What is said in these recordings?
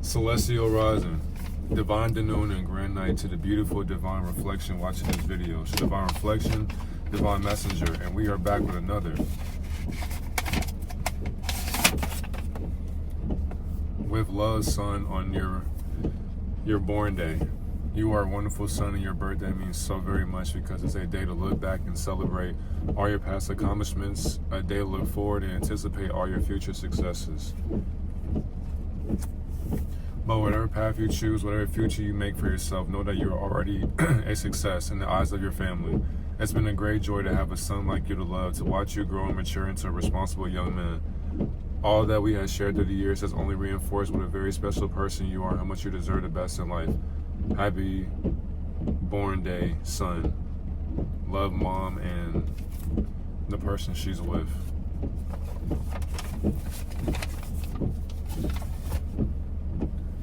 Celestial rising, divine denoon and grand night to the beautiful divine reflection watching this video. It's divine reflection, divine messenger, and we are back with another. With love, son, on your born day. You are a wonderful son, and your birthday means so very much because it's a day to look back and celebrate all your past accomplishments, a day to look forward and anticipate all your future successes. But whatever path you choose, whatever future you make for yourself, know that you're already a success in the eyes of your family. It's been a great joy to have a son like you to love, to watch you grow and mature into a responsible young man. All that we have shared through the years has only reinforced what a very special person you are, how much you deserve the best in life. Happy born day, son. Love, mom, and the person she's with.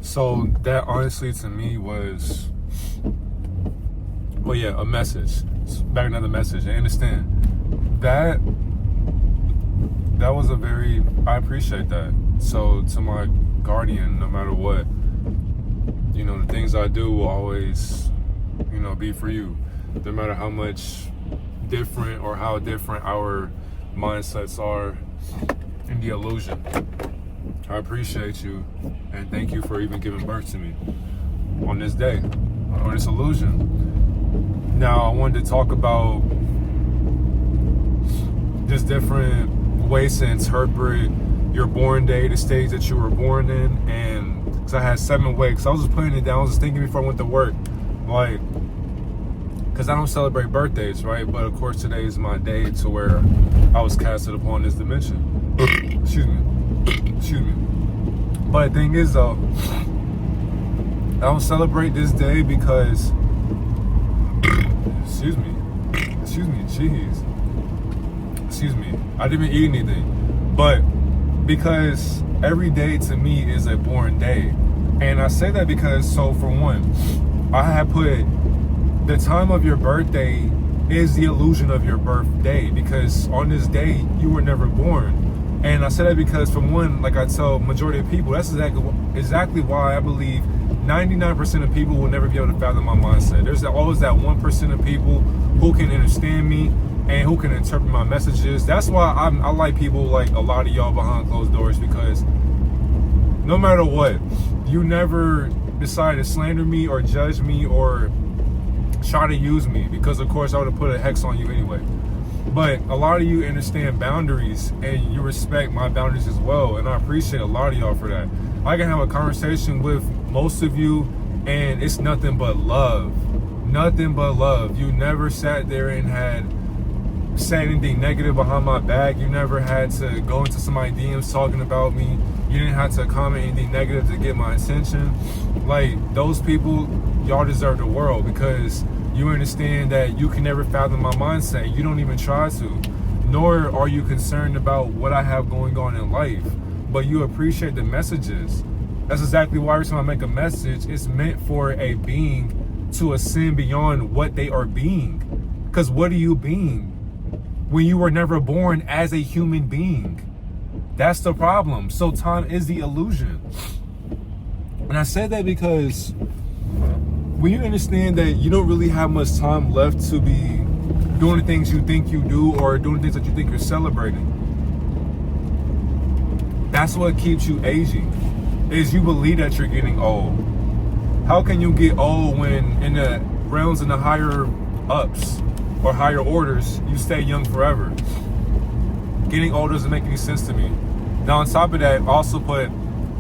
So that honestly to me was, well, yeah, a message. Back another message. I understand that was a very, I appreciate that. So to my guardian, no matter what, you know, the things I do will always, you know, be for you. No matter how much different or how different our mindsets are in the illusion. I appreciate you and thank you for even giving birth to me on this day, on this illusion. Now, I wanted to talk about just different ways to interpret your born day, the stage that you were born in, and because I had 7 wakes. I was just putting it down. I was just thinking before I went to work, like, because I don't celebrate birthdays, right? But of course, today is my day to where I was casted upon this dimension. Excuse me. But the thing is, though, I don't celebrate this day because, excuse me, I didn't even eat anything, but because every day to me is a born day. And I say that because, so for one, I had put the time of your birthday is the illusion of your birthday, because on this day you were never born. And I say that because, for one, like I tell majority of people, that's exactly why I believe 99% of people will never be able to fathom my mindset. There's always that 1% of people who can understand me and who can interpret my messages. That's why I like people like a lot of y'all behind closed doors, because no matter what, you never decide to slander me or judge me or try to use me, because of course I would have put a hex on you anyway. But a lot of you understand boundaries and you respect my boundaries as well, and I appreciate a lot of y'all for that. I can have a conversation with most of you and it's nothing but love. Nothing but love. You never sat there and had said anything negative behind my back. You never had to go into somebody's DMs talking about me. You didn't have to comment anything negative to get my attention. Like, those people, y'all deserve the world, because you understand that you can never fathom my mindset. You don't even try to. Nor are you concerned about what I have going on in life. But you appreciate the messages. That's exactly why every time I make a message, it's meant for a being to ascend beyond what they are being. Because what are you being when you were never born as a human being? That's the problem. So time is the illusion. And I said that because when you understand that you don't really have much time left to be doing the things you think you do or doing the things that you think you're celebrating, that's what keeps you aging, is you believe that you're getting old. How can you get old when in the realms in the higher ups or higher orders, you stay young forever? Getting old doesn't make any sense to me. Now, on top of that, also put,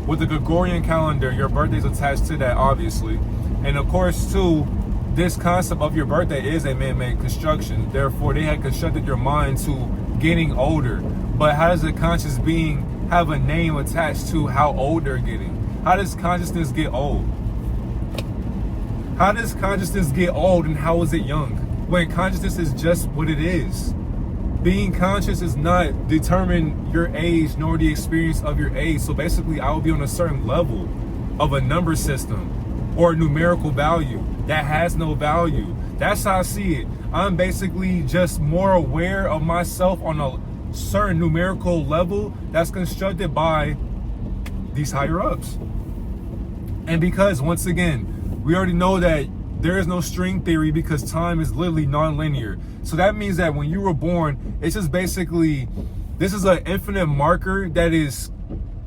with the Gregorian calendar, your birthday's attached to that, obviously. And of course, too, this concept of your birthday is a man-made construction. Therefore, they had constructed your mind to getting older. But how does a conscious being have a name attached to how old they're getting? How does consciousness get old? How does consciousness get old, and how is it young? When consciousness is just what it is. Being conscious is not determine your age nor the experience of your age. So basically, I will be on a certain level of a number system or a numerical value that has no value. That's how I see it. I'm basically just more aware of myself on a certain numerical level that's constructed by these higher ups. And because, once again, we already know that there is no string theory because time is literally non-linear. So that means that when you were born, it's just basically, this is an infinite marker that is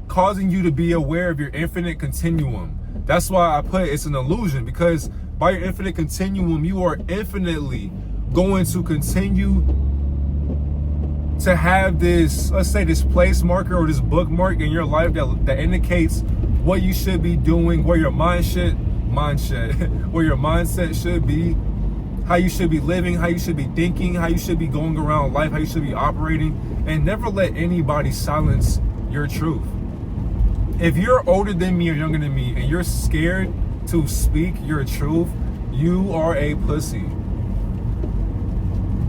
causing you to be aware of your infinite continuum. That's why I put it's an illusion, because by your infinite continuum, you are infinitely going to continue to have this, let's say, this place marker or this bookmark in your life that indicates what you should be doing, where your where your mindset should be, how you should be living, how you should be thinking, how you should be going around life, how you should be operating. And never let anybody silence your truth. If you're older than me or younger than me and you're scared to speak your truth, you are a pussy.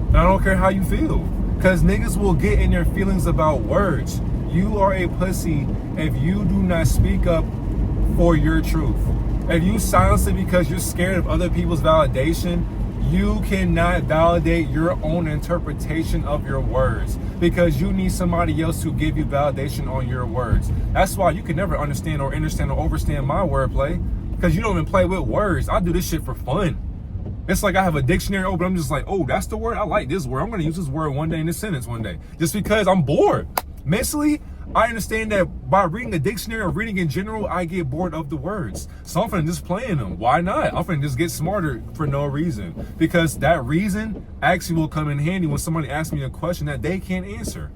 And I don't care how you feel, because niggas will get in their feelings about words. You are a pussy if you do not speak up for your truth. If you silence it because you're scared of other people's validation, you cannot validate your own interpretation of your words, because you need somebody else to give you validation on your words. That's why you can never understand or overstand my wordplay, because you don't even play with words. I do this shit for fun. It's like I have a dictionary open. I'm just like, oh, that's the word. I like this word. I'm going to use this word one day in this sentence one day, just because I'm bored. Mentally, I understand that by reading a dictionary or reading in general, I get bored of the words. So I'm finna just play in them. Why not? I'm finna just get smarter for no reason. Because that reason actually will come in handy when somebody asks me a question that they can't answer.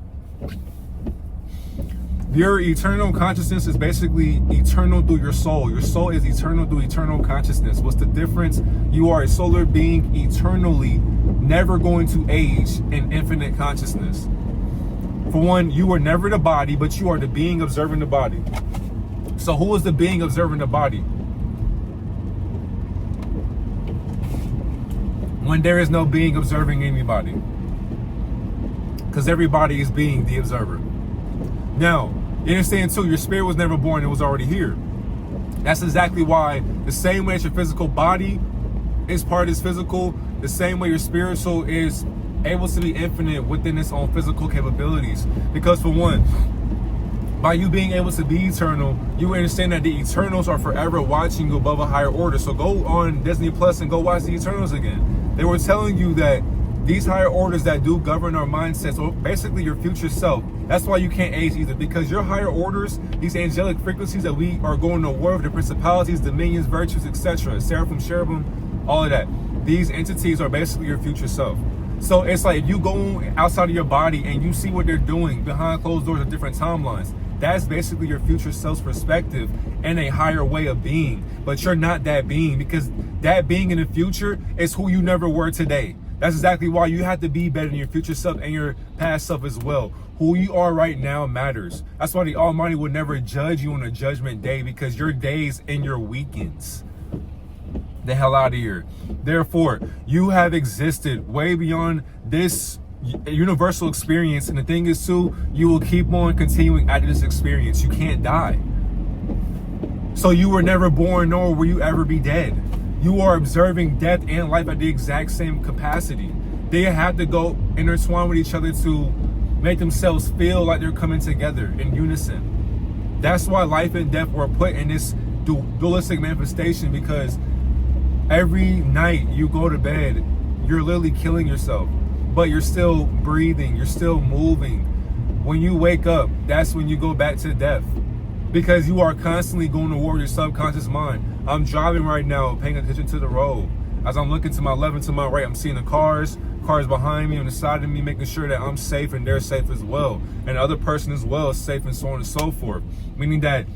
Your eternal consciousness is basically eternal through your soul. Your soul is eternal through eternal consciousness. What's the difference? You are a solar being eternally, never going to age in infinite consciousness. For one, you are never the body, but you are the being observing the body. So who is the being observing the body? When there is no being observing anybody. Because everybody is being the observer. Now, you understand too, your spirit was never born, it was already here. That's exactly why the same way as your physical body is part of this physical, the same way your spiritual is able to be infinite within its own physical capabilities. Because for one, by you being able to be eternal, you understand that the Eternals are forever watching you above a higher order. So go on Disney Plus and go watch the Eternals again. They were telling you that these higher orders that do govern our mindsets, or basically your future self, that's why you can't age either, because your higher orders, these angelic frequencies that we are going to war with, the principalities, dominions, virtues, etc., seraphim, cherubim, all of that, these entities are basically your future self. So it's like if you go outside of your body and you see what they're doing behind closed doors of different timelines, that's basically your future self's perspective and a higher way of being. But you're not that being, because that being in the future is who you never were today. That's exactly why you have to be better than your future self and your past self as well. Who you are right now matters. That's why the Almighty would never judge you on a judgment day, because your days and your weekends. The hell out of here. Therefore, you have existed way beyond this universal experience, and the thing is too, you will keep on continuing after this experience. You can't die. So you were never born, nor will you ever be dead. You are observing death and life at the exact same capacity. They have to go intertwine with each other to make themselves feel like they're coming together in unison. That's why life and death were put in this dualistic manifestation, because every night you go to bed, you're literally killing yourself, but you're still breathing, you're still moving. When you wake up, that's when you go back to death, because you are constantly going to war with your subconscious mind. I'm driving right now, paying attention to the road. As I'm looking to my left and to my right, I'm seeing the cars behind me, on the side of me, making sure that I'm safe and they're safe as well. And the other person as well is safe, and so on and so forth. Meaning that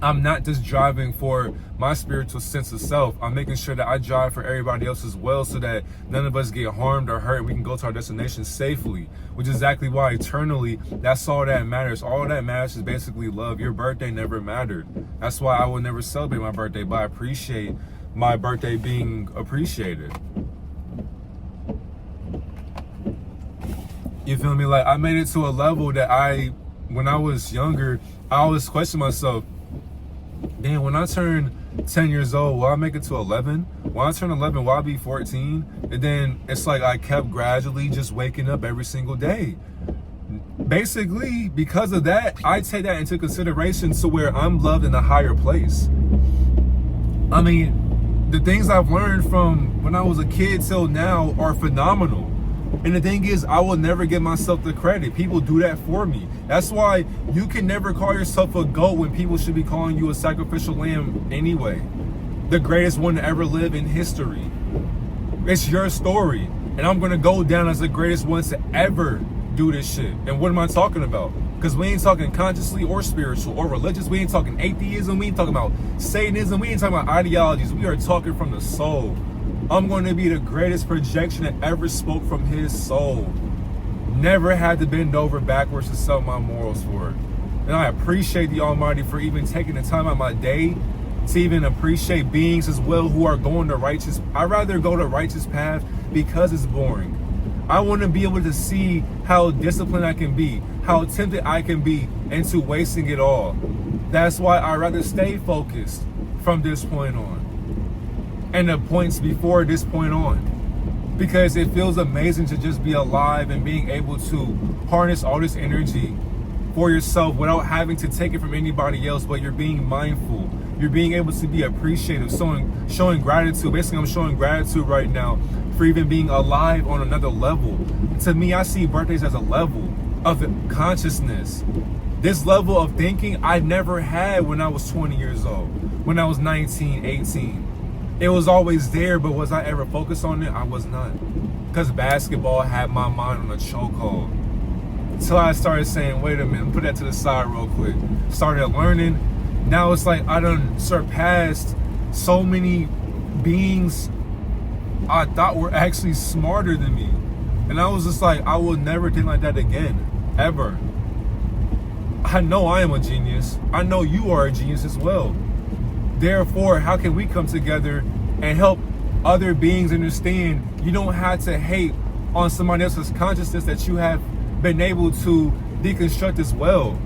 I'm not just driving for my spiritual sense of self. I'm making sure that I drive for everybody else as well, so that none of us get harmed or hurt, and we can go to our destination safely. Which is exactly why eternally, that's all that matters. All that matters is basically love. Your birthday never mattered. That's why I will never celebrate my birthday, but I appreciate my birthday being appreciated. You feel me? Like, I made it to a level that when I was younger, I always questioned myself, damn, when I turn 10 years old, will I make it to 11? When I turn 11, will I be 14? And then it's like I kept gradually just waking up every single day. Basically, because of that, I take that into consideration to where I'm loved in a higher place. I mean, the things I've learned from when I was a kid till now are phenomenal. And the thing is, I will never give myself the credit. People do that for me. That's why you can never call yourself a GOAT when people should be calling you a sacrificial lamb anyway. The greatest one to ever live in history. It's your story. And I'm going to go down as the greatest ones to ever do this shit. And what am I talking about? Because we ain't talking consciously or spiritual or religious. We ain't talking atheism. We ain't talking about Satanism. We ain't talking about ideologies. We are talking from the soul. I'm going to be the greatest projection that ever spoke from his soul. Never had to bend over backwards to sell my morals for it. And I appreciate the Almighty for even taking the time out of my day to even appreciate beings as well who are going the righteous. I'd rather go the righteous path because it's boring. I want to be able to see how disciplined I can be, how tempted I can be into wasting it all. That's why I'd rather stay focused from this point on. And the points before this point on, because it feels amazing to just be alive and being able to harness all this energy for yourself without having to take it from anybody else, but you're being mindful. You're being able to be appreciative, showing gratitude. Basically, I'm showing gratitude right now for even being alive on another level. To me, I see birthdays as a level of consciousness. This level of thinking I never had when I was 20 years old, when I was 19, 18. It was always there, but was I ever focused on it? I was not. Because basketball had my mind on a chokehold. Until I started saying, wait a minute, put that to the side real quick. Started learning. Now it's like I done surpassed so many beings I thought were actually smarter than me. And I was just like, I will never think like that again, ever. I know I am a genius. I know you are a genius as well. Therefore, how can we come together and help other beings understand you don't have to hate on somebody else's consciousness that you have been able to deconstruct as well?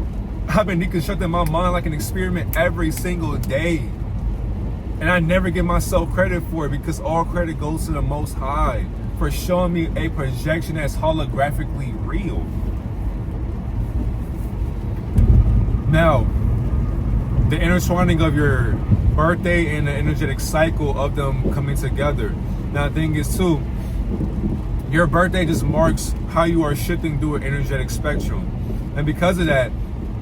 I've been deconstructing my mind like an experiment every single day. And I never give myself credit for it because all credit goes to the Most High for showing me a projection that's holographically real. Now, the intertwining of your birthday and the energetic cycle of them coming together. Now, the thing is too, your birthday just marks how you are shifting through an energetic spectrum. And because of that,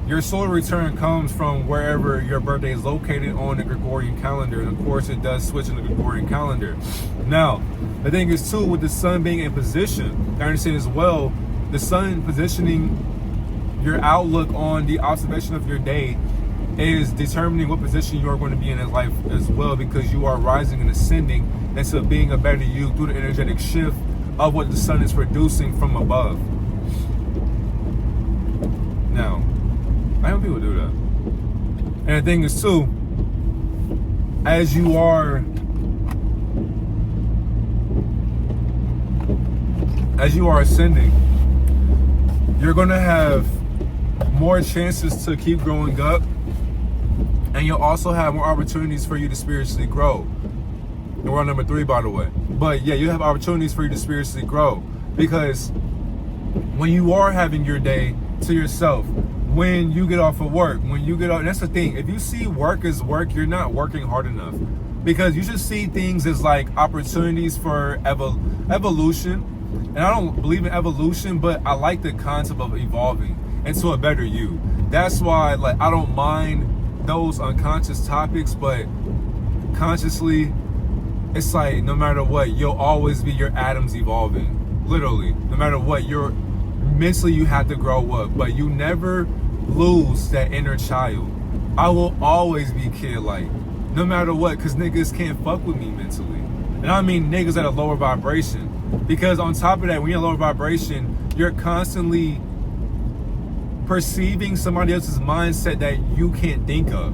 your solar return comes from wherever your birthday is located on the Gregorian calendar. And of course, it does switch in the Gregorian calendar. Now, the thing is too, with the sun being in position, I understand as well, the sun positioning your outlook on the observation of your day is determining what position you are going to be in life as well, because you are rising and ascending into being a better you through the energetic shift of what the sun is producing from above. Now, I know people do that. And the thing is too, as you are ascending, you're going to have more chances to keep growing up, and you'll also have more opportunities for you to spiritually grow. And we're on number 3, by the way. But yeah, you have opportunities for you to spiritually grow, because when you are having your day to yourself, when you get off of work, when you get off, that's the thing. If you see work as work, you're not working hard enough, because you should see things as like opportunities for evolution. And I don't believe in evolution, but I like the concept of evolving into a better you. That's why, like, I don't mind those unconscious topics, but consciously, it's like no matter what, you'll always be your atoms evolving. Literally, no matter what, you're mentally, you have to grow up, but you never lose that inner child. I will always be kid-like, no matter what, because niggas can't fuck with me mentally. And I mean niggas at a lower vibration, because on top of that, when you're a lower vibration, you're constantly perceiving somebody else's mindset that you can't think of.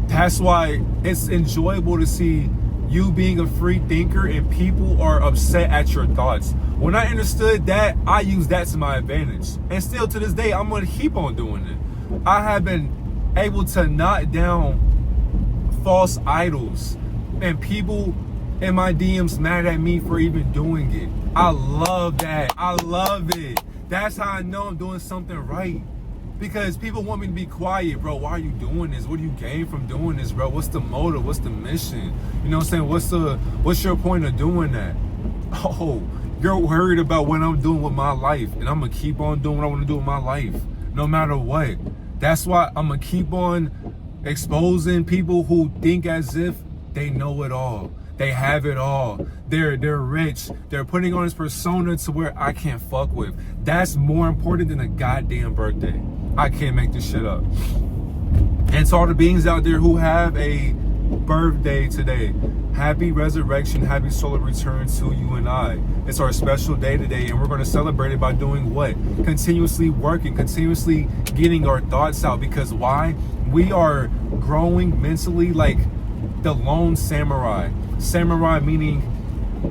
That's why it's enjoyable to see you being a free thinker and people are upset at your thoughts. When I understood that, I used that to my advantage. And still to this day, I'm going to keep on doing it. I have been able to knock down false idols and people in my DMs mad at me for even doing it. I love that. I love it. That's how I know I'm doing something right. Because people want me to be quiet, bro. Why are you doing this? What do you gain from doing this, bro? What's the motive? What's the mission? You know what I'm saying? What's your point of doing that? Oh, you're worried about what I'm doing with my life, and I'm gonna keep on doing what I want to do with my life, no matter what. That's why I'm gonna keep on exposing people who think as if they know it all. They have it all. They're rich. They're putting on this persona to where I can't fuck with. That's more important than a goddamn birthday. I can't make this shit up. And to all the beings out there who have a birthday today, happy resurrection, happy solar return to you and I. It's our special day today, and we're going to celebrate it by doing what? Continuously working, continuously getting our thoughts out. Because why? We are growing mentally like the lone samurai. Samurai meaning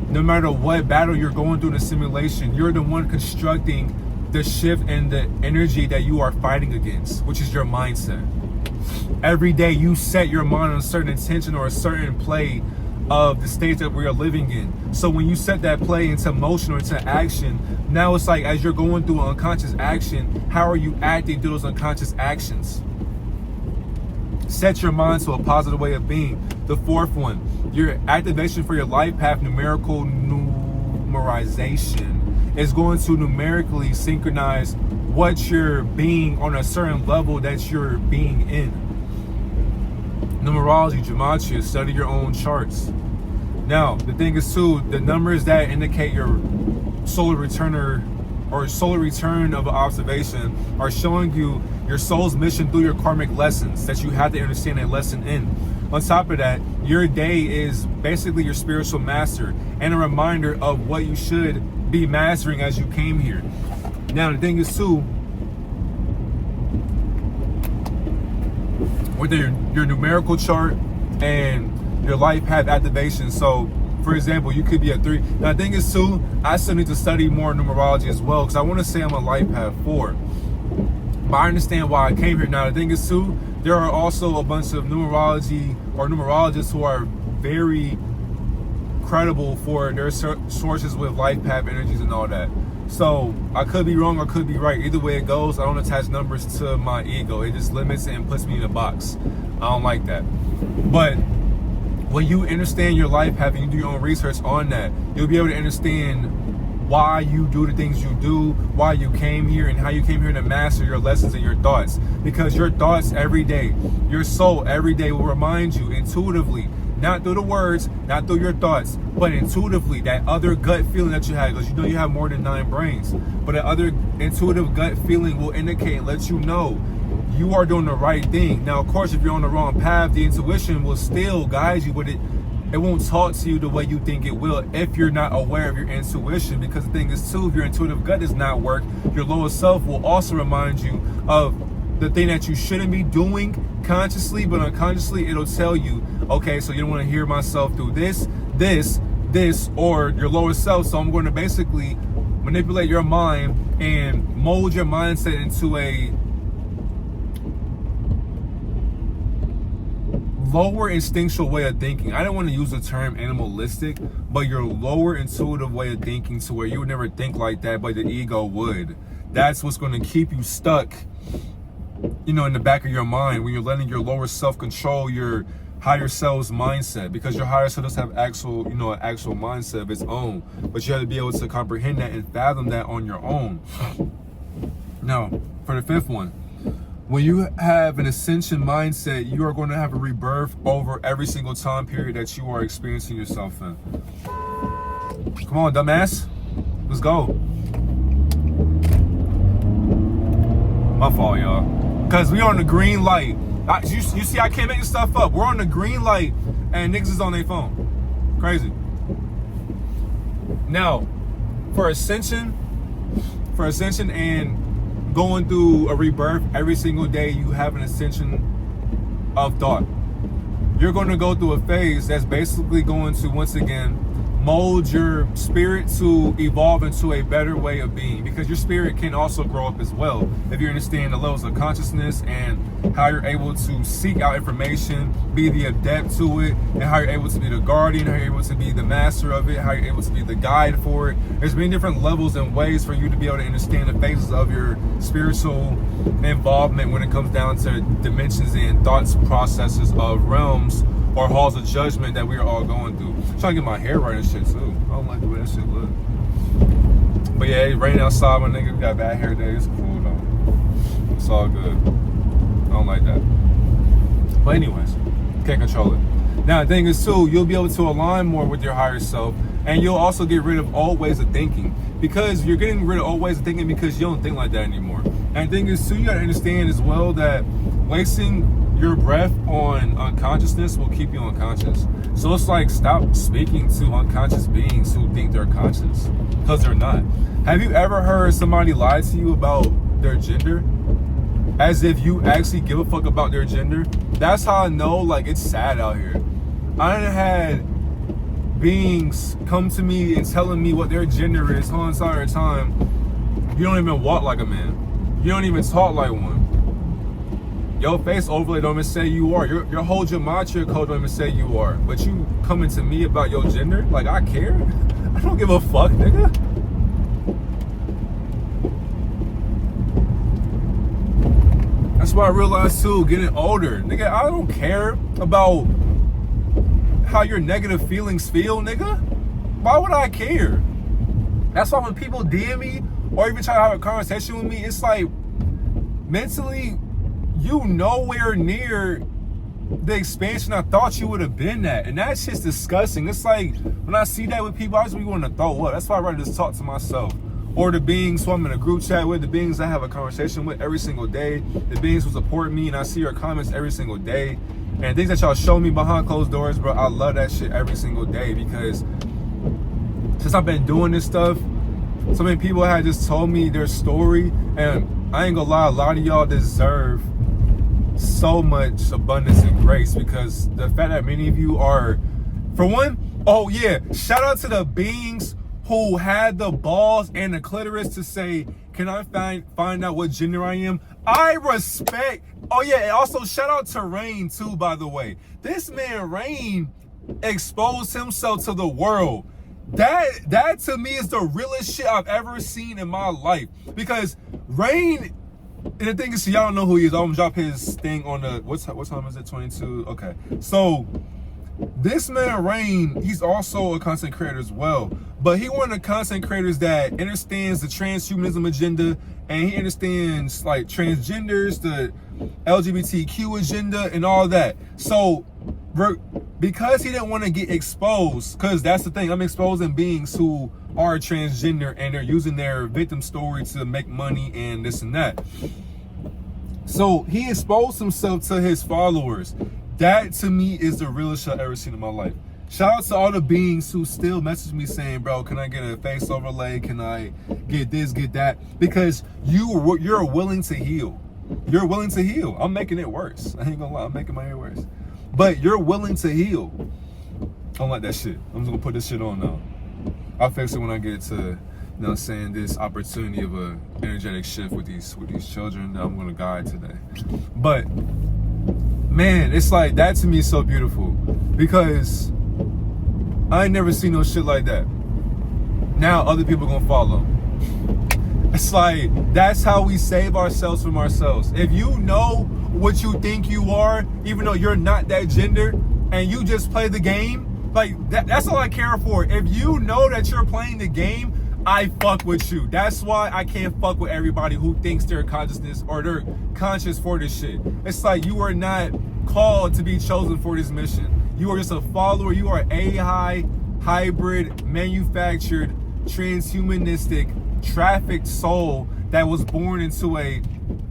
no matter what battle you're going through in the simulation, you're the one constructing the shift and the energy that you are fighting against, which is your mindset. Every day you set your mind on a certain intention or a certain play of the state that we are living in. So when you set that play into motion or into action, now it's like as you're going through an unconscious action, how are you acting through those unconscious actions? Set your mind to a positive way of being. The fourth one, your activation for your life path numerical numerization is going to numerically synchronize what you're being on a certain level that you're being in. Numerology, gematria, study your own charts. Now, the thing is too, the numbers that indicate your solar returner or solar return of an observation are showing you your soul's mission through your karmic lessons that you have to understand a lesson in. On top of that, your day is basically your spiritual master and a reminder of what you should be mastering as you came here. Now, the thing is too, with your numerical chart and your life path activation. So, for example, you could be a 3. Now, the thing is too, I still need to study more numerology as well because I want to say I'm a life path 4. But I understand why I came here. Now, the thing is too, there are also a bunch of numerology or numerologists who are very credible for their sources with life path energies and all that. So I could be wrong or could be right. Either way it goes, I don't attach numbers to my ego. It just limits it and puts me in a box. I don't like that. But when you understand your life path and you do your own research on that, you'll be able to understand why you do the things you do, why you came here, and how you came here to master your lessons and your thoughts. Because your thoughts every day, your soul every day will remind you intuitively, not through the words, not through your thoughts, but intuitively, that other gut feeling that you have, because you know you have more than 9 brains. But that other intuitive gut feeling will indicate and let you know you are doing the right thing. Now, of course, if you're on the wrong path, the intuition will still guide you, but it won't talk to you the way you think it will if you're not aware of your intuition. Because the thing is too, if your intuitive gut does not work, your lower self will also remind you of the thing that you shouldn't be doing consciously, but unconsciously it'll tell you, okay, so you don't want to hear myself do this, or your lower self. So I'm going to basically manipulate your mind and mold your mindset into a lower instinctual way of thinking. I don't want to use the term animalistic, but your lower intuitive way of thinking, to where you would never think like that, but the ego would. That's what's going to keep you stuck, you know, in the back of your mind, when you're letting your lower self control your higher self's mindset. Because your higher self does have actual, you know, an actual mindset of its own, but you have to be able to comprehend that and fathom that on your own. Now, for the 5th one, when you have an ascension mindset, you are going to have a rebirth over every single time period that you are experiencing yourself in. Come on, dumbass. Let's go. My fault, y'all. Because we on the green light. You see, I can't make this stuff up. We're on the green light and niggas is on their phone. Crazy. Now, for ascension and going through a rebirth every single day, you have an ascension of thought. You're going to go through a phase that's basically going to, once again, mold your spirit to evolve into a better way of being, because your spirit can also grow up as well if you understand the levels of consciousness and how you're able to seek out information, be the adept to it, and how you're able to be the guardian, how you're able to be the master of it, how you're able to be the guide for it. There's many different levels and ways for you to be able to understand the phases of your spiritual involvement when it comes down to dimensions and thoughts processes of realms or halls of judgment that we are all going through. I'm trying to get my hair right and shit too. I don't like the way that shit look. But yeah, it's raining outside, my nigga. We got bad hair day. It's cool though. It's all good. I don't like that. But anyways, can't control it. Now the thing is too, you'll be able to align more with your higher self, and you'll also get rid of old ways of thinking, because you're getting rid of old ways of thinking because you don't think like that anymore. And the thing is too, you gotta understand as well that wasting your breath on unconsciousness will keep you unconscious. So it's like, stop speaking to unconscious beings who think they're conscious, because they're not. Have you ever heard somebody lie to you about their gender, as if you actually give a fuck about their gender? That's how I know, like, it's sad out here. I done had beings come to me and telling me what their gender is the whole entire time. You don't even walk like a man. You don't even talk like one. Your face overlay don't even say you are. Your whole gematria code don't even say you are. But you coming to me about your gender? Like, I care? I don't give a fuck, nigga. That's why I realized too, getting older, nigga, I don't care about how your negative feelings feel, nigga. Why would I care? That's why when people DM me or even try to have a conversation with me, it's like, mentally, you nowhere near the expansion I thought you would have been at. And that shit's disgusting. It's like, when I see that with people, I just be wanting to throw up. That's why I'd rather just talk to myself. Or the beings who I'm in a group chat with, the beings I have a conversation with every single day, the beings who support me, and I see your comments every single day. And things that y'all show me behind closed doors, bro, I love that shit every single day, because since I've been doing this stuff, so many people had just told me their story, and I ain't gonna lie, a lot of y'all deserve so much abundance and grace, because the fact that many of you are, for one, oh yeah, shout out to the beings who had the balls and the clitoris to say, can I find out what gender I am? I respect. Oh yeah, and also shout out to Rain too, by the way. This man Rain exposed himself to the world. That to me is the realest shit I've ever seen in my life, because Rain, and the thing is, y'all don't know who he is. I'm gonna drop his thing on the, what time is it? 22. Okay, so this man Rain, he's also a content creator as well, but he one of the content creators that understands the transhumanism agenda, and he understands like transgenders, the LGBTQ agenda, and all that. So because he didn't want to get exposed, because that's the thing, I'm exposing beings who are transgender and they're using their victim story to make money and this and that. So he exposed himself to his followers. That to me is the realest shit I've ever seen in my life. Shout out to all the beings who still message me saying, bro, can I get a face overlay? Can I get this, get that? Because you're willing to heal. You're willing to heal. I'm making it worse. I ain't gonna lie, I'm making my hair worse. But you're willing to heal. I don't like that shit. I'm just gonna put this shit on now. I'll fix it when I get to, you know what I'm saying, this opportunity of a energetic shift with these children that I'm gonna guide today. But man, it's like, that to me is so beautiful, because I ain't never seen no shit like that. Now other people gonna follow. It's like, that's how we save ourselves from ourselves. If you know what you think you are, even though you're not that gender, and you just play the game, like that's all I care for. If you know that you're playing the game, I fuck with you. That's why I can't fuck with everybody who thinks they're consciousness or they're conscious for this shit. It's like, you are not called to be chosen for this mission. You are just a follower. You are a hybrid, manufactured, transhumanistic, trafficked soul that was born into a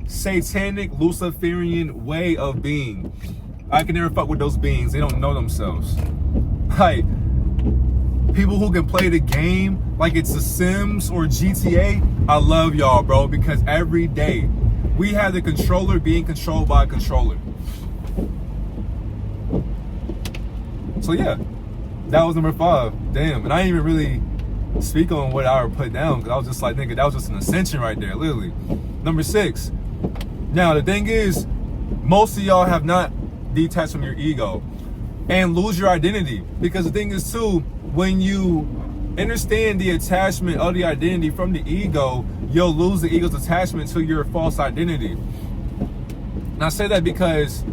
satanic, Luciferian way of being. I can never fuck with those beings. They don't know themselves. Like, people who can play the game like it's The Sims or GTA, I love y'all, bro, because every day we have the controller being controlled by a controller. So yeah, That was number 5. Damn. And I didn't even really speak on what I would put down because I was just like, nigga, that was just an ascension right there, literally. Number 6. Now, the thing is, most of y'all have not detached from your ego and lose your identity. Because the thing is, too, when you understand the attachment of the identity from the ego, you'll lose the ego's attachment to your false identity. And I say that because,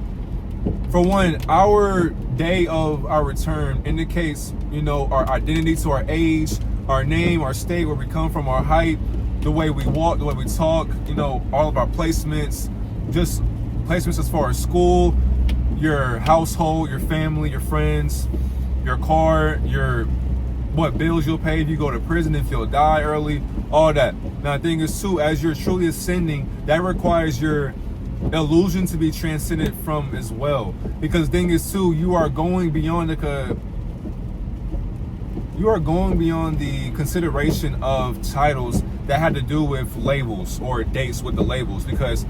for one, our day of our return indicates, you know, our identity to our age, our name, our state, where we come from, our height, the way we walk, the way we talk, you know, all of our placements, just placements as far as school, your household, your family, your friends, your car, your what bills you'll pay if you go to prison, if you'll die early, all that. Now, the thing is, too, as you're truly ascending, that requires your illusion to be transcended from as well. Because the thing is, too, you are going beyond the consideration of titles that had to do with labels or dates with the labels. Because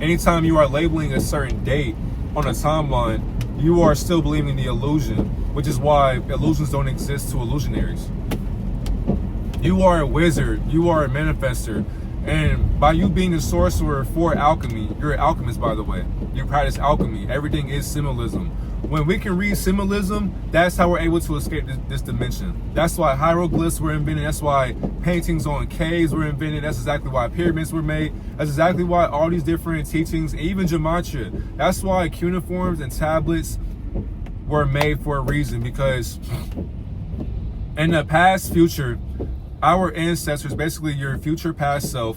anytime you are labeling a certain date on a timeline, you are still believing the illusion, which is why illusions don't exist to illusionaries. You are a wizard, you are a manifester, and by you being a sorcerer for alchemy, you're an alchemist, by the way. You practice alchemy. Everything is symbolism. When we can read symbolism, that's how we're able to escape this dimension. That's why hieroglyphs were invented. That's why paintings on caves were invented. That's exactly why pyramids were made. That's exactly why all these different teachings, even gematria, that's why cuneiforms and tablets were made for a reason. Because in the past, future, our ancestors, basically your future past self,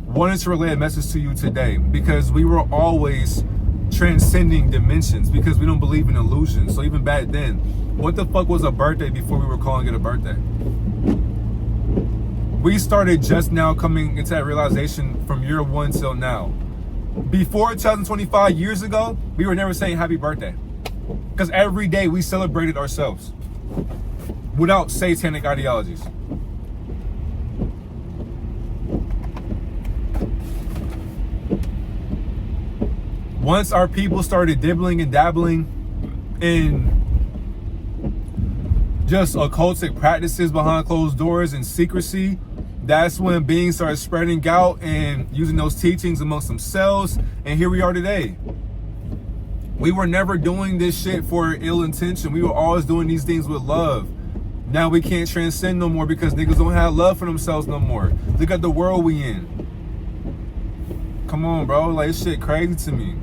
wanted to relay a message to you today, because we were always transcending dimensions, because we don't believe in illusions. So even back then, what the fuck was a birthday before we were calling it a birthday? We started just now coming into that realization from year 1 till now. Before 2025 years ago, we were never saying happy birthday, because every day we celebrated ourselves without satanic ideologies. Once our people started dibbling and dabbling in just occultic practices behind closed doors and secrecy, that's when beings started spreading out and using those teachings amongst themselves. And here we are today. We were never doing this shit for ill intention. We were always doing these things with love. Now we can't transcend no more because niggas don't have love for themselves no more. Look at the world we in. Come on, bro. Like, this shit crazy to me.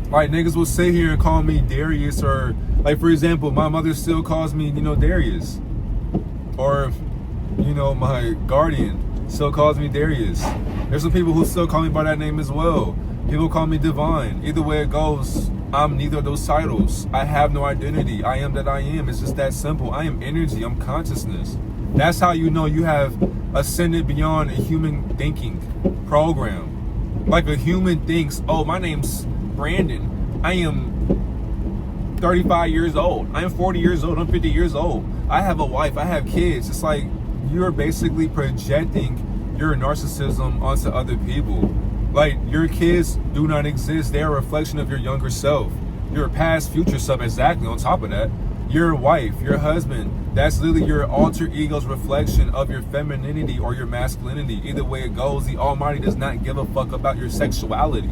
Like, niggas will sit here and call me Darius, or, like, for example, my mother still calls me, you know, Darius. Or, you know, my guardian still calls me Darius. There's some people who still call me by that name as well. People call me Divine. Either way it goes, I'm neither of those titles. I have no identity. I am that I am. It's just that simple. I am energy. I'm consciousness. That's how you know you have ascended beyond a human thinking program. Like, a human thinks, oh, my name's Brandon. I am 35 years old. I am 40 years old. I'm 50 years old. I have a wife. I have kids. It's like you're basically projecting your narcissism onto other people. Like, your kids do not exist. They're a reflection of your younger self. Your past, future self, exactly. On top of that, your wife, your husband, that's literally your alter ego's reflection of your femininity or your masculinity. Either way it goes, the Almighty does not give a fuck about your sexuality.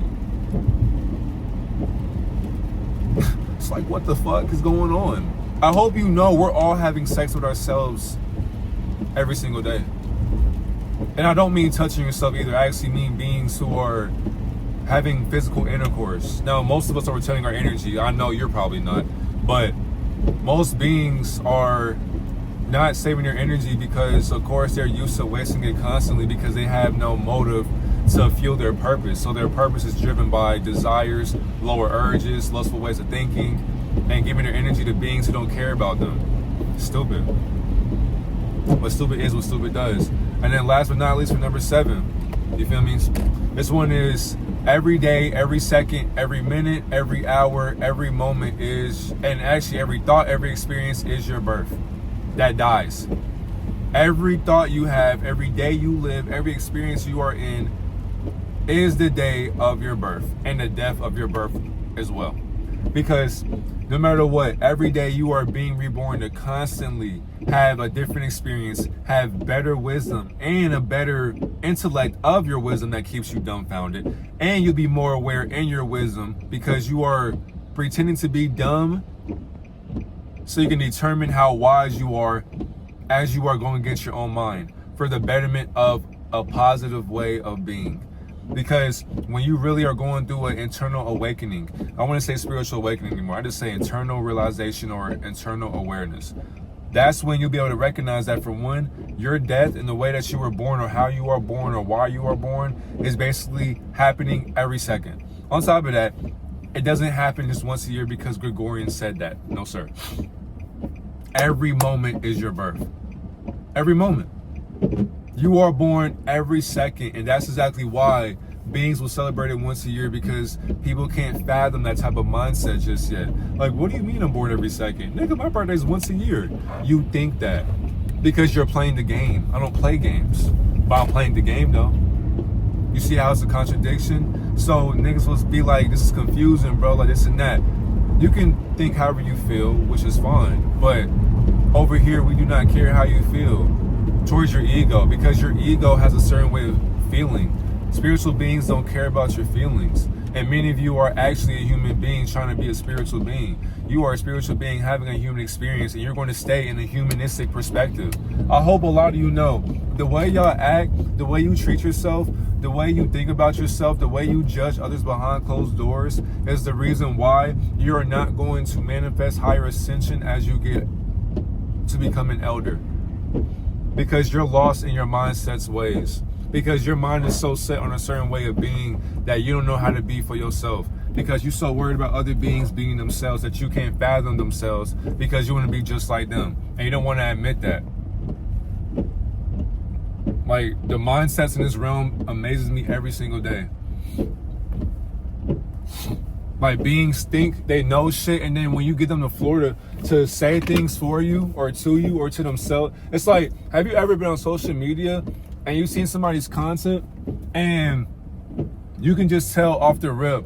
It's like, what the fuck is going on? I hope you know we're all having sex with ourselves every single day. And I don't mean touching yourself either. I actually mean beings who are having physical intercourse. Now, most of us are returning our energy. I know you're probably not. But most beings are not saving their energy because, of course, they're used to wasting it constantly because they have no motive to fuel their purpose. So their purpose is driven by desires, lower urges, lustful ways of thinking, and giving their energy to beings who don't care about them. Stupid. But stupid is what stupid does. And then last but not least, for number 7, you feel me? This one is every day, every second, every minute, every hour, every moment is, and actually every thought, every experience is your birth. That dies. Every thought you have, every day you live, every experience you are in is the day of your birth and the death of your birth as well. Because no matter what, every day you are being reborn to constantly have a different experience, have better wisdom, and a better intellect of your wisdom that keeps you dumbfounded. And you'll be more aware in your wisdom because you are pretending to be dumb so you can determine how wise you are as you are going against your own mind for the betterment of a positive way of being. Because when you really are going through an internal awakening, I want to say spiritual awakening anymore, I just say internal realization or internal awareness. That's when you'll be able to recognize that, for one, your death and the way that you were born or how you are born or why you are born is basically happening every second. On top of that, it doesn't happen just once a year because Gregorian said that. No, sir. Every moment is your birth. Every moment. You are born every second, and that's exactly why beings will celebrate it once a year, because people can't fathom that type of mindset just yet. Like, what do you mean I'm born every second? Nigga, my birthday's once a year. You think that because you're playing the game. I don't play games, but I'm playing the game though. You see how it's a contradiction? So niggas will be like, this is confusing, bro, like this and that. You can think however you feel, which is fine, but over here we do not care how you feel towards your ego, because your ego has a certain way of feeling. Spiritual beings don't care about your feelings, and many of you are actually a human being trying to be a spiritual being. You are a spiritual being having a human experience, and you're going to stay in a humanistic perspective. I hope a lot of you know the way y'all act, the way you treat yourself, the way you think about yourself, the way you judge others behind closed doors is the reason why you are not going to manifest higher ascension as you get to become an elder. Because you're lost in your mindset's ways. Because your mind is so set on a certain way of being that you don't know how to be for yourself. Because you're so worried about other beings being themselves that you can't fathom themselves, because you want to be just like them. And you don't want to admit that. Like, the mindsets in this realm amazes me every single day. Like, beings think they know shit, and then when you get them the floor to say things for you or to themselves, it's like, have you ever been on social media and you've seen somebody's content and you can just tell off the rip,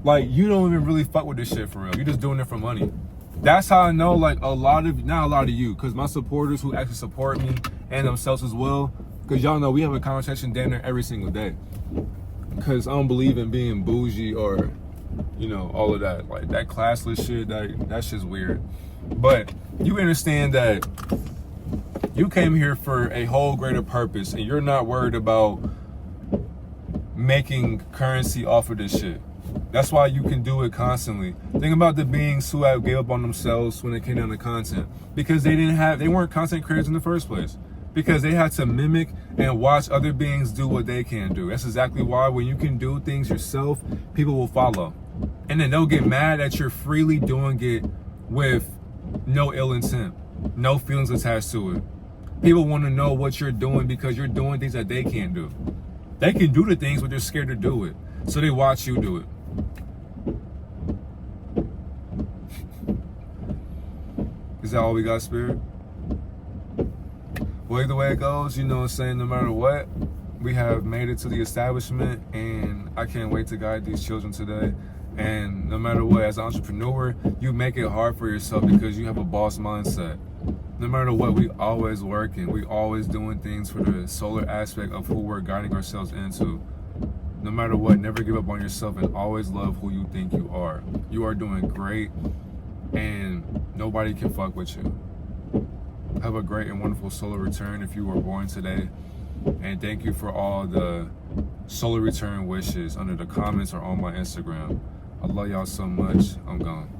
like, you don't even really fuck with this shit for real. You're just doing it for money. That's how I know, like, not a lot of you, because my supporters who actually support me and themselves as well, because y'all know we have a conversation down there every single day. Because I don't believe in being bougie or, you know, all of that. Like, that classless shit, that shit's weird. But you understand that you came here for a whole greater purpose, and you're not worried about making currency off of this shit. That's why you can do it constantly. Think about the beings who have gave up on themselves when it came down to content, because they weren't content creators in the first place, because they had to mimic and watch other beings do what they can do. That's exactly why when you can do things yourself, people will follow. And then they'll get mad that you're freely doing it with no ill intent, no feelings attached to it. People want to know what you're doing because you're doing things that they can't do. They can do the things, but they're scared to do it. So they watch you do it. Is that all we got, Spirit? Well, either way it goes, you know what I'm saying, no matter what, we have made it to the establishment, and I can't wait to guide these children today. And no matter what, as an entrepreneur, you make it hard for yourself because you have a boss mindset. No matter what, we always working. We always doing things for the solar aspect of who we're guiding ourselves into. No matter what, never give up on yourself and always love who you think you are. You are doing great, and nobody can fuck with you. Have a great and wonderful solar return if you were born today. And thank you for all the solar return wishes under the comments or on my Instagram. I love y'all so much. I'm gone.